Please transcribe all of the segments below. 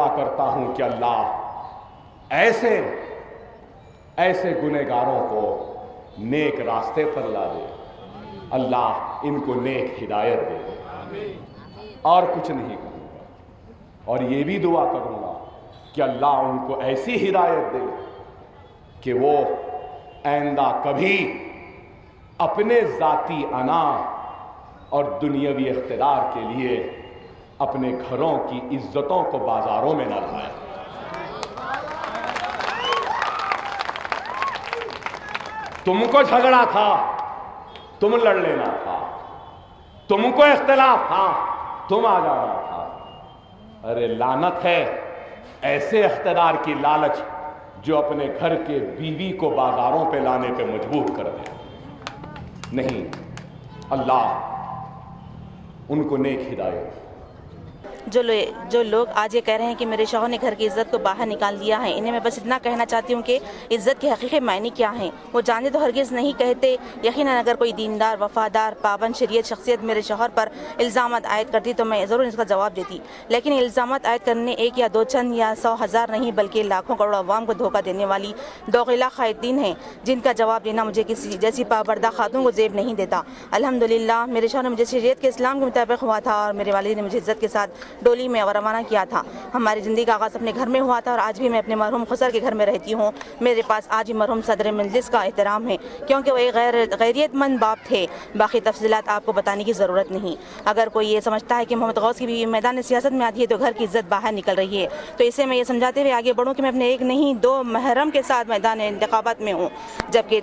دعا کرتا ہوں کہ اللہ ایسے گنہگاروں کو نیک راستے پر لا دے، اللہ ان کو نیک ہدایت دے دے، اور کچھ نہیں کروں گا۔ اور یہ بھی دعا کروں گا کہ اللہ ان کو ایسی ہدایت دے کہ وہ آئندہ کبھی اپنے ذاتی انا اور دنیاوی اقتدار کے لیے اپنے گھروں کی عزتوں کو بازاروں میں نہ لائیں۔ تم کو جھگڑا تھا، تم لڑ لینا تھا، تم کو اختلاف تھا، تم آ جانا تھا۔ ارے لعنت ہے ایسے اقتدار کی لالچ جو اپنے گھر کے بیوی کو بازاروں پہ لانے پہ مجبور کر دے۔ نہیں، اللہ ان کو نیک ہدایت۔ جو لوگ آج یہ کہہ رہے ہیں کہ میرے شوہر نے گھر کی عزت کو باہر نکال دیا ہے، انہیں میں بس اتنا کہنا چاہتی ہوں کہ عزت کے حقیقی معنی کیا ہیں وہ جانتے تو ہرگز نہیں کہتے۔ یقیناً اگر کوئی دیندار، وفادار، پابند شریعت شخصیت میرے شوہر پر الزامات عائد کرتی تو میں ضرور اس کا جواب دیتی، لیکن الزامات عائد کرنے ایک یا دو چند یا 100,000 نہیں بلکہ لاکھوں کروڑوں عوام کو دھوکہ دینے والی دوغلا خائنین ہیں، جن کا جواب دینا مجھے کسی جیسی پابردہ خاتون کو زیب نہیں دیتا۔ الحمدللہ میرے شوہر نے مجھے شریعت کے اسلام کے مطابق ہوا تھا اور میرے والد نے مجھے عزت کے ساتھ ڈولی میں روانہ کیا تھا۔ ہماری زندگی کا آغاز اپنے گھر میں ہوا تھا اور آج بھی میں اپنے مرحوم خسر کے گھر میں رہتی ہوں۔ میرے پاس آج بھی مرحوم صدر مجلس کا احترام ہے کیونکہ وہ ایک غیریت مند باپ تھے۔ باقی تفصیلات آپ کو بتانے کی ضرورت نہیں۔ اگر کوئی یہ سمجھتا ہے کہ محمد غوث کی بیوی میدان سیاست میں آتی ہے تو گھر کی عزت باہر نکل رہی ہے، تو اسے میں یہ سمجھاتے ہوئے آگے بڑھوں کہ میں اپنے ایک نہیں 2 محرم کے ساتھ میدان انتخابات میں ہوں، جبکہ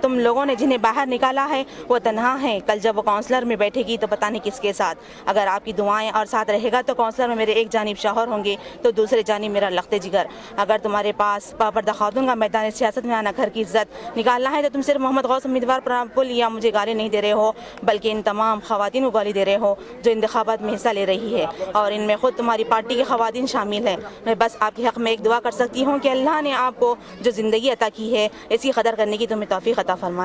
تم لوگوں نے جنہیں باہر نکالا ہے وہ تنہا ہیں۔ کل جب وہ کونسلر میں بیٹھے گی تو پتہ نہیں کس کے ساتھ۔ اگر آپ کی دعائیں اور ساتھ رہے گا تو کونسلر میں میرے ایک جانب شوہر ہوں گے تو دوسرے جانب میرا لخت جگر۔ اگر تمہارے پاس پابردہ خاتون کا میدان سیاست میں آنا گھر کی عزت نکالنا ہے تو تم صرف محمد غوث امیدوار پر پل یا مجھے گالی نہیں دے رہے ہو، بلکہ ان تمام خواتین کو گالی دے رہے ہو جو انتخابات میں حصہ لے رہی ہے، اور ان میں خود تمہاری پارٹی کی خواتین شامل ہیں۔ میں بس آپ کے حق میں ایک دعا کر سکتی ہوں کہ اللہ نے آپ کو جو زندگی عطا کی ہے اسی قدر کرنے کی تمہیں توفیق عطا فرمائے۔